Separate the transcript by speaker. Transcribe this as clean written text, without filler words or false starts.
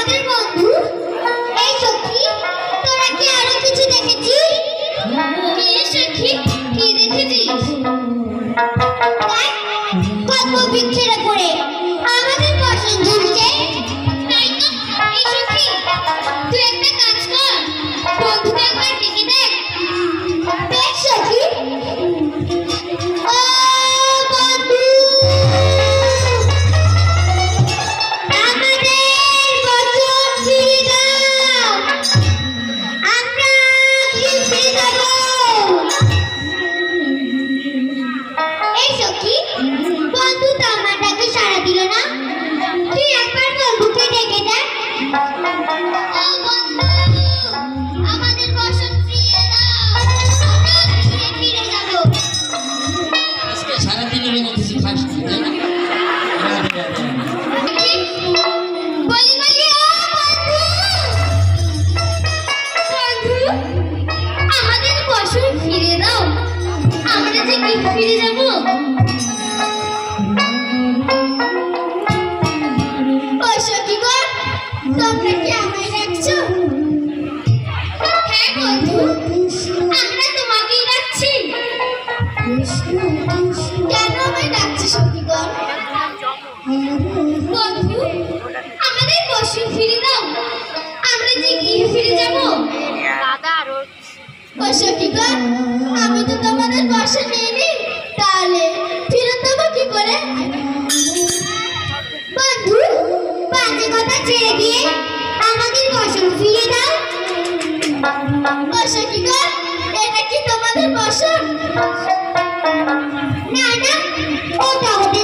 Speaker 1: আমাদের বন্ধু। এই সখী, তোরা কি আরো কিছু দেখেছিস? কি সখী, কি দেখেছিস? দেখ, কত বিচ্ছিরা করে আমাদের বসন ঝুলছে। তাই তো। এই সখী, তুই একটা কাজ কর, বন্ধুকে একবার ডেকে দেখ। দেখ সখী। ও বন্ধু, আমাদের বচন ফিরিয়ে দাও। আমরা ফিরে যাব। এই সখী, বন্ধু তো আমার ডাকে সাড়া দিল না। তুই একবার বন্ধুকে ডেকে দেখ। ও বন্ধু, আমাদের বসন ফিরিয়ে দাও। আমরা ফিরে যাব।
Speaker 2: আজকে সারাদিনের মতো কিছু খাস না, তাই না?
Speaker 1: বলি বলি, ও বন্ধু, বন্ধু, আমাদের বসন ফিরে দাও। আমরা যে কি ফিরে যাব। ও সখীগণ, তোমরা কি আমায় ডাকছো? হ্যাঁ বন্ধু, আমরা তোমাকেই ডাকছি। কেন আমায় ডাকছো সখীগণ? বন্ধু, আমাদের বসন ফিরে দাও। আমরা যে গিয়ে ফিরে যাব। ও সখীগণ, আমি তো তোমাদের বসন নিইনি, তাহলে ফিরে দেবো কি করে? বন্ধু, বাজে কথা ছেড়ে দিয়ে আমাদের বসন ফিরিয়ে দাও। ও সখীগণ, এটা কি তোমাদের বসন? না না, ওটা ওদের